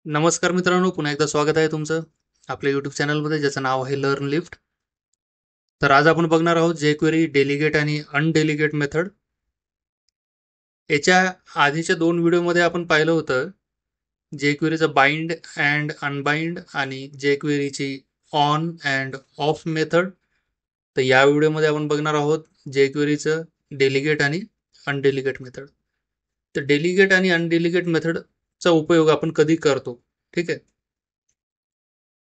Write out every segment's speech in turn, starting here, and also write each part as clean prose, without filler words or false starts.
नमस्कार मित्रांनो, पुन्हा एकदा स्वागत आहे तुमचं आपल्या यूट्यूब चॅनलमध्ये ज्याचं नाव आहे लर्न लिफ्ट. तर आज आपण बघणार आहोत jQuery डेलिगेट आणि अनडेलिगेट मेथड. याच्या आधीच्या 2 व्हिडिओमध्ये आपण पाहिलं होतं jQueryचं बाइंड अँड अनबाइंड आणि jQueryची ऑन अँड ऑफ मेथड. तर या व्हिडिओमध्ये आपण बघणार आहोत jQueryचं डेलिगेट आणि अनडेलिगेट मेथड. तर डेलिगेट आणि अनडेलिगेट मेथडचा उपयोग आपण कधी करतो, ठीक आहे,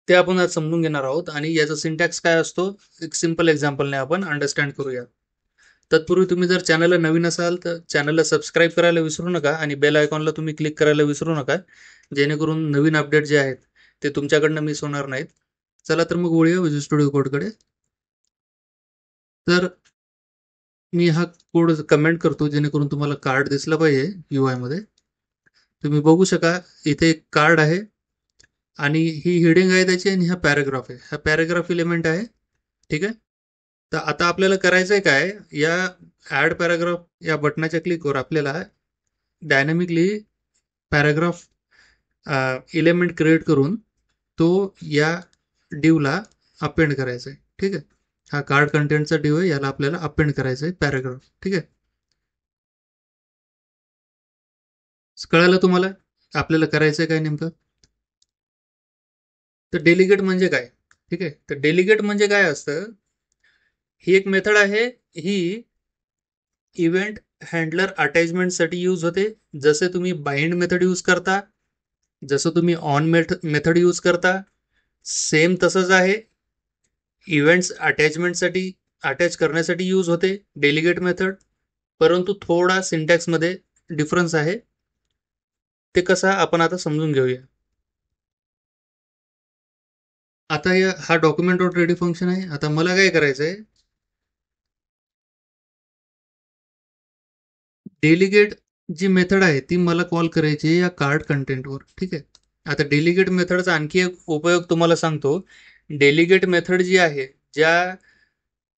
ते आपण आज समजून घेणार आहोत आणि याचा सिंटॅक्स काय असतो एक सिंपल एक्झाम्पलने आपण अंडरस्टँड करूया. तत्पूर्वी तुम्ही जर चॅनलला नवीन असाल तर चॅनलला सबस्क्राईब करायला विसरू नका आणि बेल आयकॉनला तुम्ही क्लिक करायला विसरू नका, जेणेकरून नवीन अपडेट जे आहेत ते तुमच्याकडनं मिस होणार नाहीत. चला तर मग वळूया विज्युअल स्टुडिओ कोडकडे. तर मी हा कोड कमेंट करतो जेणेकरून तुम्हाला कार्ड दिसला पाहिजे UI मध्ये. तुम्ही बघू शका इथे एक कार्ड आहे आणि ही हेडिंग आहे त्याची आणि हा पॅराग्राफ आहे. हा पॅराग्राफ इलिमेंट आहे, ठीक आहे. तर आता आपल्याला करायचंय काय, या ऍड पॅराग्राफ या बटनाच्या क्लिकवर आपल्याला डायनॅमिकली पॅराग्राफ इलेमेंट क्रिएट करून तो या डिवला अपेंड करायचा आहे, ठीक आहे. हा कार्ड कंटेंटचा डिव आहे, याला आपल्याला अपेंड करायचा आहे पॅराग्राफ, ठीक आहे. कळालं तुम्हाला आपल्याला करायचंय काय नेमकं. तर डेलिगेट म्हणजे काय, ठीक आहे. तर डेलिगेट म्हणजे काय असतं, ही एक मेथड आहे. ही इव्हेंट हँडलर अटॅचमेंटसाठी यूज होते. जसे तुम्ही बाइंड मेथड यूज करता, जसं तुम्ही ऑन मेथड यूज करता, सेम तसंच आहे. इव्हेंट्स अटॅचमेंटसाठी अटॅच करण्यासाठी यूज होते डेलिगेट मेथड, परंतु थोडा सिंटॅक्समध्ये डिफरन्स आहे. ते कसं आपण आता समजून घेऊया. आता हा डॉक्युमेंट डॉट रेडी फंक्शन आहे. आता मला काय करायचंय, डेलिगेट जी मेथड आहे ती मला कॉल करायची आहे या कार्ड कंटेंटवर, ठीक आहे. आता डेलिगेट मेथडचा आणखी एक उपयोग तुम्हाला सांगतो. डेलिगेट मेथड जी आहे, ज्या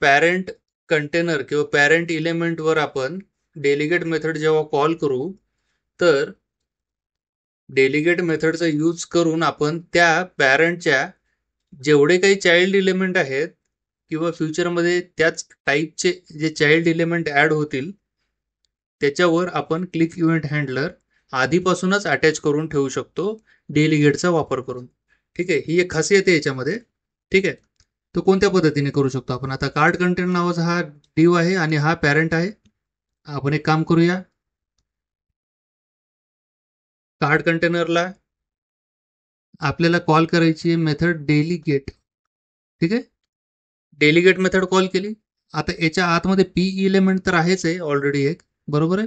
पॅरेंट कंटेनर किंवा पॅरेंट इलेमेंटवर आपण डेलिगेट मेथड जेव्हा कॉल करू, तर डेलिगेट मेथडचा यूज करून आपण त्या पॅरेंटच्या जेवढे काही चाइल्ड इलेमेंट आहेत किंवा फ्युचरमध्ये त्याच टाईपचे जे चाइल्ड इलेमेंट ऍड होतील त्याच्यावर आपण क्लिक इव्हेंट हँडलर आधीपासूनच अटॅच करून ठेवू शकतो डेलिगेटचा वापर करून, ठीक आहे. ही एक खासियत आहे याच्यामध्ये, ठीक आहे. तो कोणत्या पद्धतीने करू शकतो आपण. आता कार्ड कंटेंट नावाचा हा डिव आहे आणि हा पॅरेंट आहे. आपण एक काम करूया, कार्ड कंटेनरला आपल्याला कॉल करायची मेथड डेलिगेट, ठीक आहे. डेलिगेट मेथड कॉल केली. आता याच्या आतमध्ये पी इलेमेंट तर आहेच आहे ऑलरेडी एक, बरोबर आहे.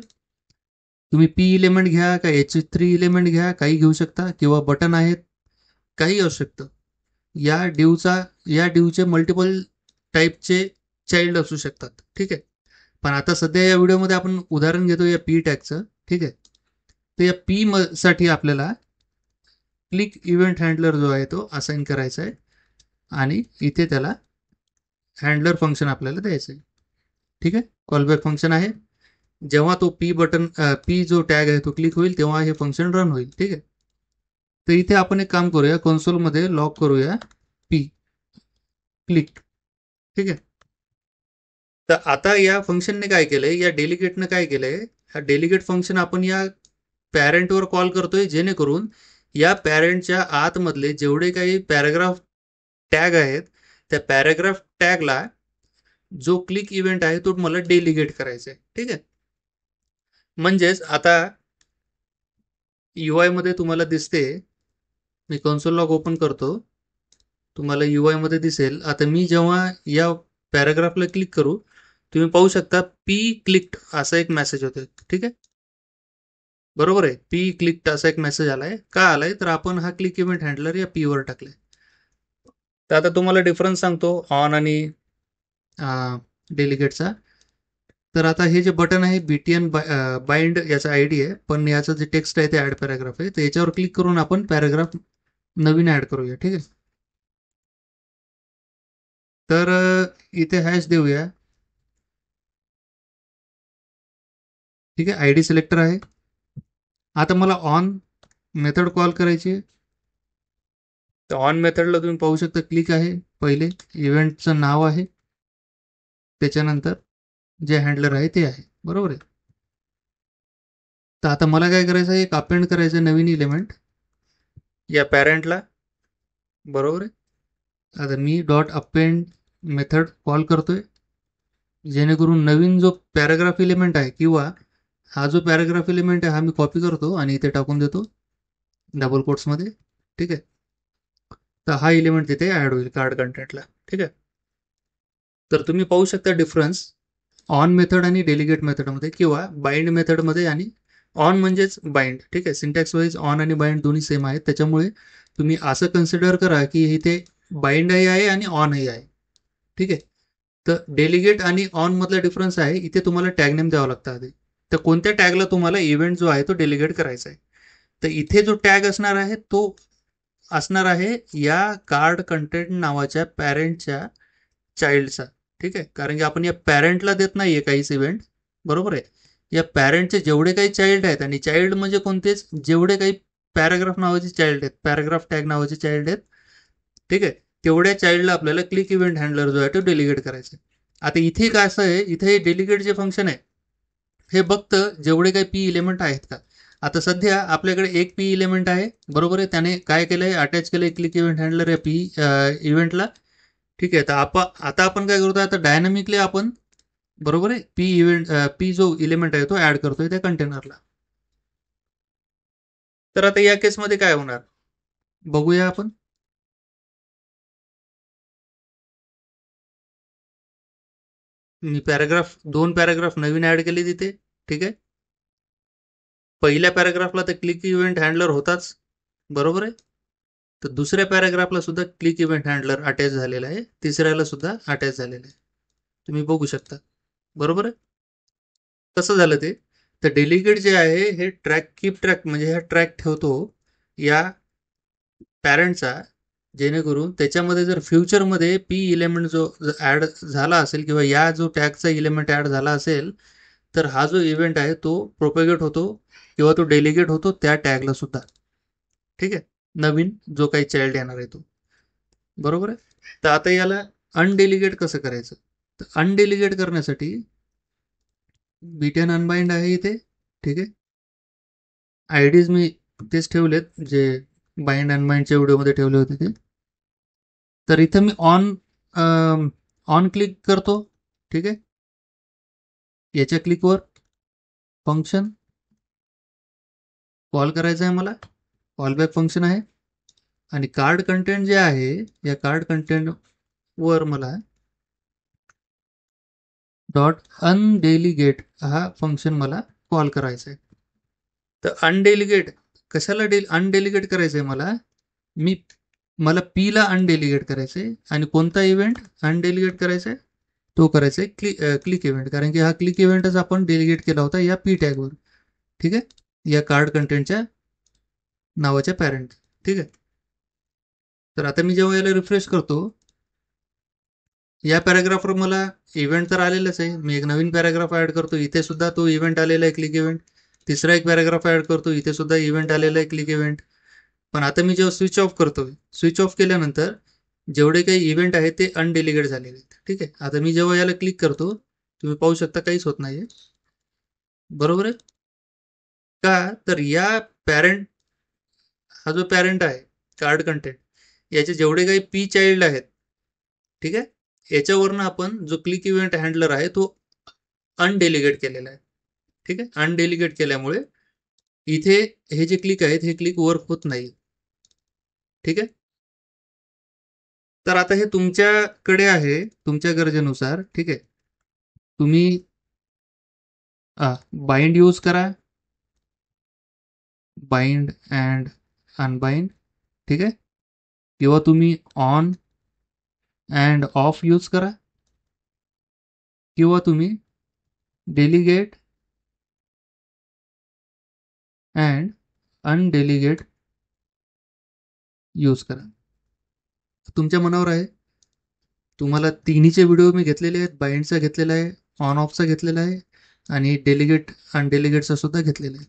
तुम्ही पी इलेमेंट घ्या का H3 इलेमेंट घ्या, काही घेऊ शकता, किंवा बटन आहेत, काही असू शकतं. या डिवचे मल्टिपल टाईपचे चाइल्ड असू शकतात, ठीक आहे. पण आता सध्या या व्हिडिओमध्ये आपण उदाहरण घेतो या पी टॅगचं, ठीक आहे. तर या पी साठी आपल्याला क्लिक इव्हेंट हँडलर जो आहे तो असाइन करायचा आहे आणि इथे त्याला हँडलर फंक्शन आपल्याला द्यायचं आहे, ठीक आहे. कॉलबॅक फंक्शन आहे. जेव्हा तो पी जो टॅग आहे तो क्लिक होईल तेव्हा हे फंक्शन रन होईल, ठीक आहे. तर इथे आपण एक काम करूया, कन्सोलमध्ये लॉग करूया पी क्लिक, ठीक आहे. तर आता या फंक्शनने काय केलंय, या डेलिगेटनं काय केलंय, हा डेलिगेट फंक्शन आपण या पॅरेंटवर कॉल करतोय जेणेकरून या पॅरेंटच्या आतमधले जेवढे काही पॅराग्राफ टॅग आहेत त्या पॅराग्राफ टॅगला जो क्लिक इव्हेंट आहे तो मला डेलिगेट करायचा आहे, ठीक आहे. म्हणजेच आता UI मध्ये तुम्हाला दिसते, मी कन्सोल लॉग ओपन करतो, तुम्हाला UI मध्ये दिसेल. आता मी जेव्हा या पॅराग्राफला क्लिक करू, तुम्ही पाहू शकता पी क्लिक्ड असा एक मेसेज होतोय, ठीक आहे. बरोबर आहे, पी क्लिक्ड असा एक मेसेज आलाय. का आलाय, तर आपण हा क्लिक इव्हेंट हँडलर या पी वर टाकलाय. तर आता तुम्हाला डिफरन्स सांगतो ऑन आणि डेलिगेटचा. तर आता हे जे बटन आहे BTN बाइंड याचा आयडी आहे, पण याचं जे टेक्स्ट आहे ते ऍड पॅराग्राफ आहे. तर याच्यावर क्लिक करून आपण पॅराग्राफ नवीन ऍड करूया, ठीक आहे. तर इथे हॅश देऊया, ठीक आहे. आयडी सिलेक्टर आहे. आता मला ऑन मेथड कॉल करायची, तर ऑन मेथडला तुम्ही पाहू शकता क्लिक आहे, पहिले इव्हेंटचं नाव आहे, त्याच्यानंतर जे हँडलर आहे ते आहे, बरोबर आहे. तर आता मला काय करायचं आहे, एक अपेंड करायचं आहे नवीन इलेमेंट या पॅरेंटला, बरोबर आहे. आता मी डॉट अपेंड मेथड कॉल करतोय, जेणेकरून नवीन जो पॅराग्राफ एलिमेंट आहे किंवा हा जो पॅराग्राफ एलिमेंट आहे हा मी कॉपी करतो आणि इथे टाकून देतो डबल कोट्समध्ये, ठीक आहे. तर हा एलिमेंट तिथे ॲड होईल कार्ड कंटेंटला, ठीक आहे. तर तुम्ही पाहू शकता डिफरन्स ऑन मेथड आणि डेलिगेट मेथडमध्ये किंवा बाइंड मेथडमध्ये. आणि ऑन म्हणजेच बाइंड, ठीक आहे. सिंटॅक्स वाईज ऑन आणि बाइंड दोन्ही सेम आहेत, त्याच्यामुळे तुम्ही असं कन्सिडर करा की इथे बाइंडही आहे आणि ऑनही आहे, ठीक आहे. तर डेलिगेट आणि ऑन मधला डिफरन्स आहे, इथे तुम्हाला टॅग नेम द्यावं लागतं आधी. तर कोणत्या टॅगला तुम्हाला इव्हेंट जो आहे तो डेलिगेट करायचा आहे, तर इथे जो टॅग असणार आहे तो असणार आहे या कार्ड कंटेंट नावाच्या पॅरेंटच्या चाइल्डचा, ठीक आहे. कारण की आपण या पॅरेंटला देत नाहीये काहीच इव्हेंट, बरोबर आहे. या पॅरेंटचे जेवढे काही चाइल्ड आहेत, आणि चाइल्ड म्हणजे कोणतेच, जेवढे काही पॅराग्राफ नावाचे चाइल्ड आहेत, पॅराग्राफ टॅग नावाचे चाइल्ड आहेत, ठीक आहे, तेवढ्या चाइल्डला आपल्याला क्लिक इव्हेंट हँडलर जो आहे तो डेलिगेट करायचा आहे. आता इथे काय असं आहे, इथे डेलिगेट जे फंक्शन आहे हे बघतं जेवढे काही पी इलेमेंट आहेत का. आता सध्या आपल्याकडे एक पी इलेमेंट आहे, बरोबर आहे. त्याने काय केलंय, अटॅच केलंय क्लिक इव्हेंट हँडलर या पी इव्हेंटला, ठीक आहे. तर आता आपण काय करतोय, आता डायनामिकली आपण, बरोबर आहे, पी इव्हेंट पी जो इलेमेंट आहे तो ऍड करतोय त्या कंटेनरला. तर आता या केसमध्ये काय होणार बघूया आपण. मी दोन पॅराग्राफ नवीन ऍड केले तिथे, ठीक आहे. पहिल्या पॅराग्राफला तर क्लिक इव्हेंट हँडलर होताच, बरोबर आहे. तर दुसऱ्या पॅराग्राफला सुद्धा क्लिक इव्हेंट हँडलर अटॅच झालेला आहे, तिसऱ्याला सुद्धा अटॅच झालेलं आहे, तुम्ही बघू शकता, बरोबर आहे. कसं झालं ते, तर डेलिगेट जे आहे हे कीप ट्रॅक म्हणजे हा ट्रॅक ठेवतो या पॅरेंटचा, जेणेकरून त्याच्यामध्ये जर फ्युचरमध्ये पी इलेमेंट जो ऍड झाला असेल किंवा या जो टॅगचा इलेमेंट ऍड झाला असेल, तर हा जो इव्हेंट आहे तो प्रोपेगेट होतो किंवा तो डेलिगेट होतो त्या टॅगला सुद्धा, ठीक आहे. नवीन जो काही चाइल्ड येणार आहे तो, बरोबर आहे. तर आता याला अनडेलिगेट कसं करायचं, तर अनडेलिगेट करण्यासाठी बीटेन अनबाइंड आहे इथे, ठीक आहे. आयडीज मी तेच ठेवलेत जे बाइंड अनबाइंडच्या व्हिडिओमध्ये ठेवले होते ते. तर इथं मी ऑन क्लिक करतो, ठीक आहे. याच्या क्लिकवर फंक्शन कॉल करायचं आहे मला, कॉलबॅक फंक्शन आहे. आणि कार्ड कंटेंट जे आहे या कार्ड कंटेंट वर मला डॉट अनडेलिगेट हा फंक्शन मला कॉल करायचा आहे. तर अनडेलिगेट कशाला अनडेलिगेट करायचं आहे मला पीला अनडेलिगेट करायचं आहे. आणि कोणता इव्हेंट अनडेलिगेट करायचा आहे, तो करायचा आहे क्लिक इव्हेंट, कारण की हा क्लिक इव्हेंटच आपण डेलिगेट केला होता या पी टॅगवर, ठीक आहे, या कार्ड कंटेंटच्या नावाच्या पॅरेंट, ठीक आहे. तर आता मी जेव्हा याला रिफ्रेश करतो, या पॅराग्राफवर मला इव्हेंट तर आलेलंच आहे. मी एक नवीन पॅराग्राफ ऍड करतो, इथे सुद्धा तो इव्हेंट आलेला आहे क्लिक इव्हेंट. तिसरा एक पॅराग्राफ ऍड करतो, इथे सुद्धा इव्हेंट आलेला आहे क्लिक इव्हेंट. पण आता मी जेव्हा स्विच ऑफ करतो, स्विच ऑफ केल्यानंतर जेवढे काही इव्हेंट आहेत ते अनडेलिगेट झालेले आहेत, ठीक आहे. आता मी जेव्हा याला क्लिक करतो, तुम्ही पाहू शकता काहीच होत नाहीये, बरोबर आहे. का तर या पॅरेंट, हा जो पॅरेंट आहे कार्ड कंटेंट, याचे जेवढे काही पी चाइल्ड आहेत, ठीक आहे, याच्यावरनं आपण जो क्लिक इव्हेंट हँडलर आहे तो अनडेलिगेट केलेला आहे, ठीक आहे. अनडेलिगेट केल्यामुळे इथे हे जे क्लिक आहेत हे क्लिक वर्क होत नाही, ठीक आहे. तर आता हे तुमच्याकडे आहे, तुमच्या गरजेनुसार, ठीक आहे. तुम्ही बाइंड यूज करा, बाइंड अँड अनबाइंड, ठीक आहे. किंवा तुम्ही ऑन अँड ऑफ यूज करा, किंवा तुम्ही डेलिगेट अँड अनडेलिगेट यूज करा, तुमच्या मनावर आहे. तुम्हाला तिन्हीचे व्हिडिओ मी घेतलेले आहेत, बाइंडचा घेतलेला आहे, ऑन ऑफचा घेतलेला आहे, आणि डेलिगेट अनडेलिगेटचा सुद्धा घेतलेला आहे.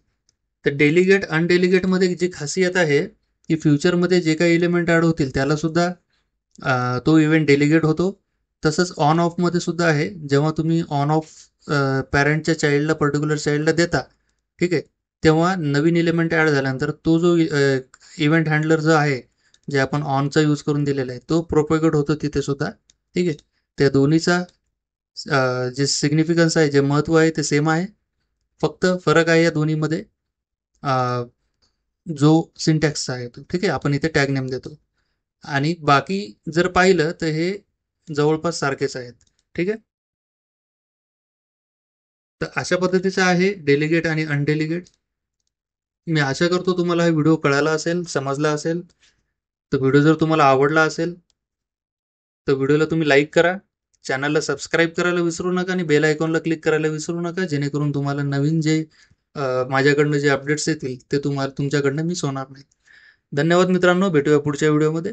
तर डेलिगेट अनडेलिगेटमध्ये जी खासियत आहे की फ्युचरमध्ये जे काही एलिमेंट ॲड होतील त्याला सुद्धा तो इव्हेंट डेलिगेट होतो. तसंच ऑन ऑफमध्ये सुद्धा आहे. जेव्हा तुम्ही ऑन ऑफ पॅरेंटच्या चाइल्डला पर्टिक्युलर चाइल्डला देता, ठीक आहे, तेव्हा नवीन एलिमेंट ॲड झाल्यानंतर तो जो इव्हेंट हँडलर जो आहे, जे आपण ऑनचा यूज करून दिलेला आहे, तो प्रोपेगेट होतो तिथे सुद्धा. ठीक आहे. त्या दोन्हीचा जे सिग्निफिकन्स आहे, जे महत्त्व आहे ते सेम आहे. फक्त फरक आहे या दोन्हीमध्ये जो सिंटॅक्सचा आहे तो. ठीक आहे. आपण इथे टॅग नेम देतो आणि बाकी जर पाहिलं तर हे जवळपास सारखेच आहेत. ठीक आहे. तर अशा पद्धतीचं आहे डेलिगेट आणि अनडेलिगेट. मी आशा करतो तुम्हाला हा व्हिडिओ कळाला असेल, समजला असेल. तर व्हिडिओ जर तुम्हाला आवडला असेल तर व्हिडिओला तुम्ही लाईक करा, चॅनलला सबस्क्राईब करायला विसरू नका आणि बेल आयकॉनला क्लिक करायला विसरू नका, जेणेकरून तुम्हाला नवीन जे माझ्याकडनं जे अपडेट्स येतील ते तुम्हाला तुमच्याकडनं मिस होणार नाही. धन्यवाद मित्रांनो, भेटूया पुढच्या व्हिडिओमध्ये.